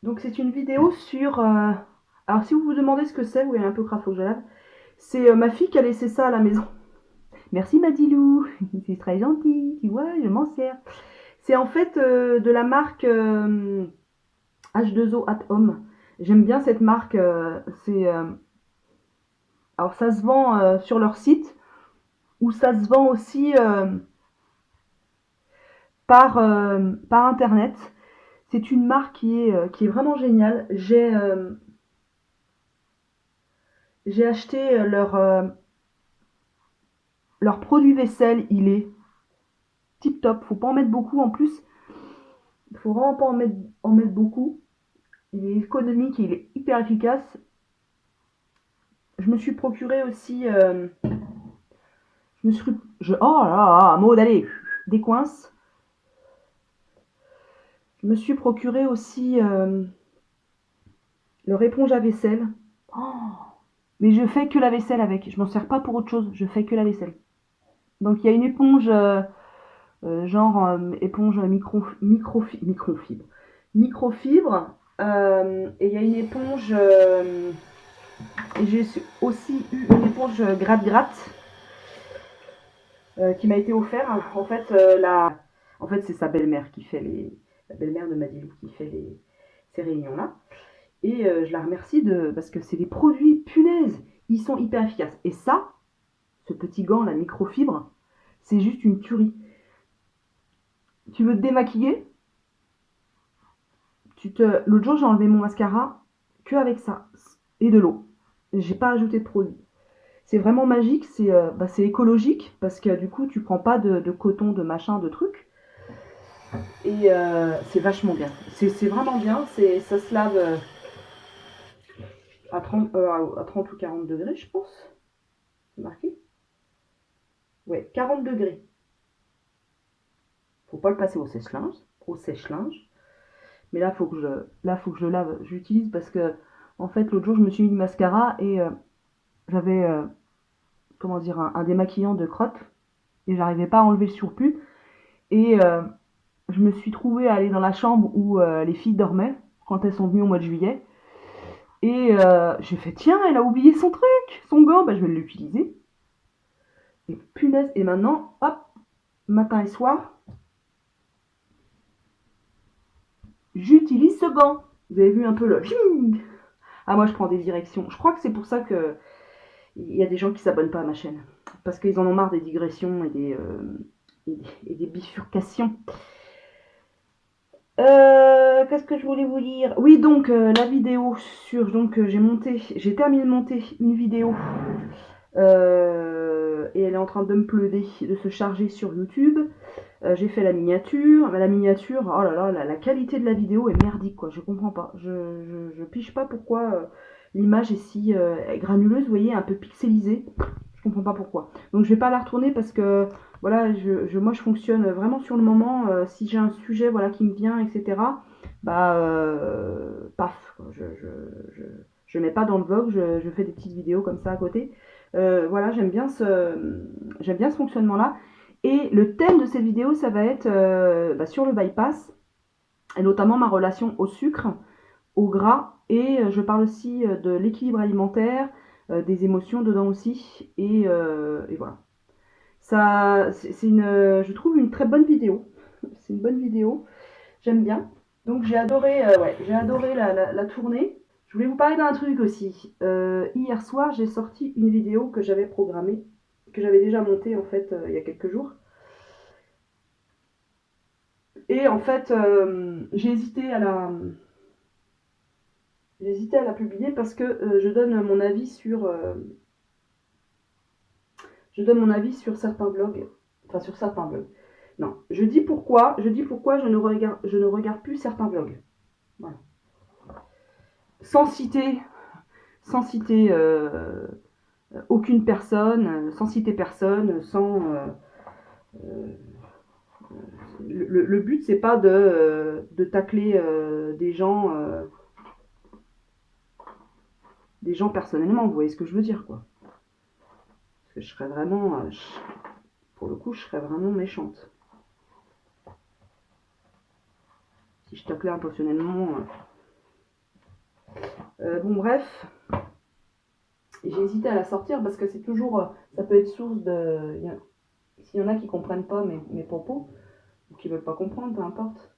Donc, c'est une vidéo sur... alors, si vous vous demandez ce que c'est, oui, un peu crafojalade, c'est ma fille qui a laissé ça à la maison. Merci Madilou, c'est très gentil, tu vois, je m'en sers. C'est en fait de la marque H2O at Home. J'aime bien cette marque. Alors ça se vend sur leur site ou ça se vend aussi par internet. C'est une marque qui est vraiment géniale. J'ai acheté leur produit vaisselle. Il est tip top. Faut pas en mettre beaucoup en plus. Il faut vraiment pas en mettre beaucoup. Il est économique et il est hyper efficace. Je me suis procuré aussi... oh là là, Maud, allez, décoince. Je me suis procuré aussi leur éponge à vaisselle. Oh, mais je fais que la vaisselle avec. Je m'en sers pas pour autre chose. Je fais que la vaisselle. Donc il y a une éponge genre éponge microfibre. Et il y a une éponge et j'ai aussi eu une éponge gratte-gratte qui m'a été offerte. En fait c'est sa belle-mère qui fait la belle-mère de Madilou qui fait ces réunions-là. Et je la remercie parce que c'est des produits, punaise, ils sont hyper efficaces. Et ça, ce petit gant, la microfibre, c'est juste une tuerie. Tu veux te démaquiller? L'autre jour, j'ai enlevé mon mascara que avec ça et de l'eau. J'ai pas ajouté de produit. C'est vraiment magique, c'est écologique parce que du coup, tu prends pas de coton, de machin, de trucs. Et c'est vachement bien. C'est vraiment bien. Ça se lave à 30 ou 40 degrés, je pense. C'est marqué. Ouais, 40 degrés. Faut pas le passer au sèche-linge. Mais là, faut que je lave. J'utilise parce que, en fait, l'autre jour, je me suis mis du mascara et j'avais, comment dire, un démaquillant de crotte et j'arrivais pas à enlever le surplus. Et je me suis trouvée à aller dans la chambre où les filles dormaient quand elles sont venues au mois de juillet. Et j'ai fait, tiens, elle a oublié son truc, son gant, bah, je vais l'utiliser. Et punaise, et maintenant, hop, matin et soir, j'utilise ce gant. Vous avez vu un peu le... Ah, moi, je prends des directions. Je crois que c'est pour ça que il y a des gens qui s'abonnent pas à ma chaîne. Parce qu'ils en ont marre des digressions et des bifurcations. Qu'est-ce que je voulais vous dire? Oui, donc, la vidéo sur... Donc, j'ai terminé de monter une vidéo. Et elle est en train de me pleuder, de se charger sur YouTube. J'ai fait la miniature. La miniature, oh là là, la qualité de la vidéo est merdique, quoi. Je comprends pas. Je pige pas pourquoi l'image est si granuleuse, vous voyez, un peu pixelisée. Je comprends pas pourquoi. Donc je vais pas la retourner parce que voilà, moi je fonctionne vraiment sur le moment. Si j'ai un sujet voilà qui me vient, etc. Bah paf, quoi. Je mets pas dans le vlog, je fais des petites vidéos comme ça à côté. Voilà, j'aime bien ce fonctionnement-là. Et le thème de cette vidéo, ça va être sur le bypass, et notamment ma relation au sucre, au gras, et je parle aussi de l'équilibre alimentaire, des émotions dedans aussi, et voilà. Je trouve une très bonne vidéo. C'est une bonne vidéo, j'aime bien. Donc j'ai adoré la tournée. Je voulais vous parler d'un truc aussi. Hier soir, j'ai sorti une vidéo que j'avais programmée, que j'avais déjà montée en fait il y a quelques jours. Et en fait, j'ai hésité à la publier parce que je donne mon avis sur certains blogs. Enfin, sur certains blogs. Non, je dis pourquoi je ne regarde plus certains blogs. Voilà. Sans citer aucune personne, sans citer personne, le but c'est pas de tacler des gens personnellement, vous voyez ce que je veux dire, quoi. Parce que je serais vraiment, pour le coup, je serais vraiment méchante. Si je taclais intentionnellement. Bon, bref. J'ai hésité à la sortir parce que c'est toujours, ça peut être source de... S'il y en a qui comprennent pas mes propos, ou qui veulent pas comprendre, peu importe.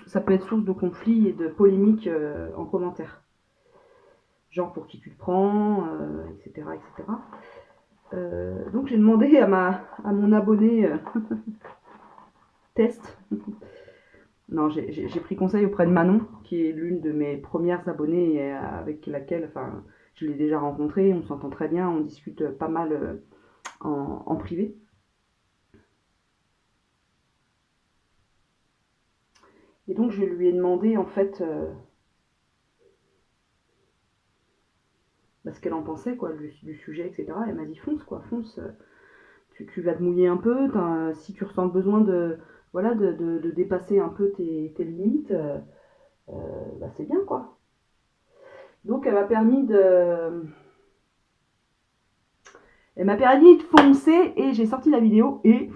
Ça peut être source de conflits et de polémiques en commentaire. Genre pour qui tu te prends, etc. etc. Donc j'ai demandé à mon abonné test. Non, j'ai pris conseil auprès de Manon, qui est l'une de mes premières abonnées avec laquelle, enfin, je l'ai déjà rencontrée, on s'entend très bien, on discute pas mal en privé. Et donc je lui ai demandé en fait ce qu'elle en pensait, quoi, du sujet, etc. Elle m'a dit fonce, quoi, fonce. Tu vas te mouiller un peu, si tu ressens le besoin voilà, de dépasser un peu tes limites, bah, c'est bien, quoi. Donc elle m'a permis de foncer et j'ai sorti la vidéo et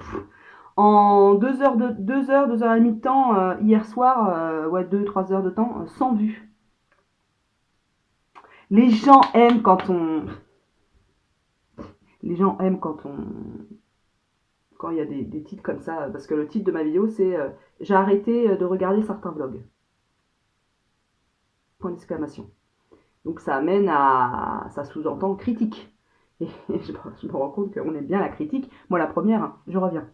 en 2 heures et demie de temps, hier soir, ouais, 2-3 heures de temps, 100 vues. Les gens aiment quand on... Les gens aiment quand il y a des titres comme ça, parce que le titre de ma vidéo c'est j'ai arrêté de regarder certains vlogs. Point d'exclamation. Donc ça amène à... ça sous-entend critique. Et je me rends compte qu'on aime bien la critique. Moi la première, hein, je reviens.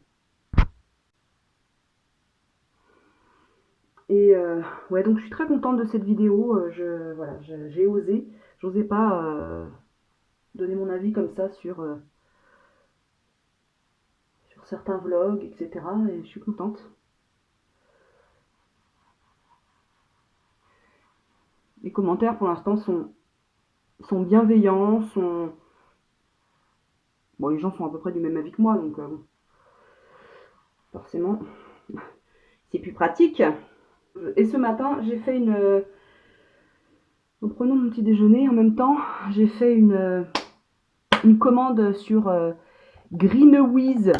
Et ouais, donc je suis très contente de cette vidéo. Voilà, j'ai osé. J'osais pas donner mon avis comme ça sur certains vlogs, etc. Et je suis contente. Les commentaires pour l'instant sont bienveillants, bon, les gens sont à peu près du même avis que moi, donc bon, forcément, c'est plus pratique. Et ce matin, j'ai fait en prenant mon petit déjeuner, en même temps, j'ai fait une commande sur Greenwiz.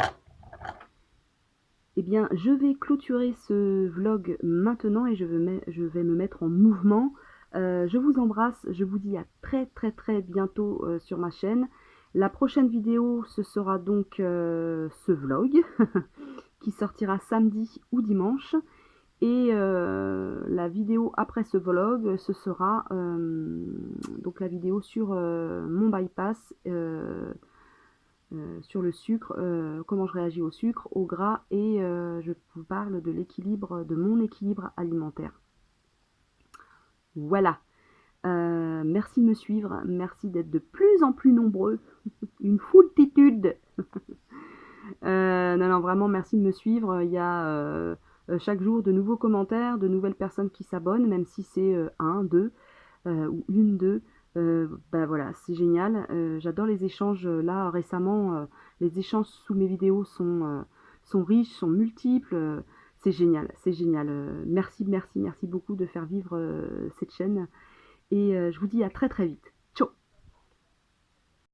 Eh bien, je vais clôturer ce vlog maintenant et je vais me mettre en mouvement. Je vous embrasse, je vous dis à très très très bientôt sur ma chaîne. La prochaine vidéo, ce sera donc ce vlog qui sortira samedi ou dimanche. Et la vidéo après ce vlog, ce sera donc la vidéo sur mon bypass, sur le sucre, comment je réagis au sucre, au gras, et je vous parle de l'équilibre, de mon équilibre alimentaire. Voilà. Merci de me suivre, merci d'être de plus en plus nombreux, une foultitude. Non, vraiment, merci de me suivre. Il y a chaque jour de nouveaux commentaires, de nouvelles personnes qui s'abonnent, même si c'est un, deux, ou une, deux. Bah voilà, c'est génial. J'adore les échanges. Là, récemment, les échanges sous mes vidéos sont riches, sont multiples. C'est génial, c'est génial. Merci beaucoup de faire vivre cette chaîne. Et je vous dis à très très vite.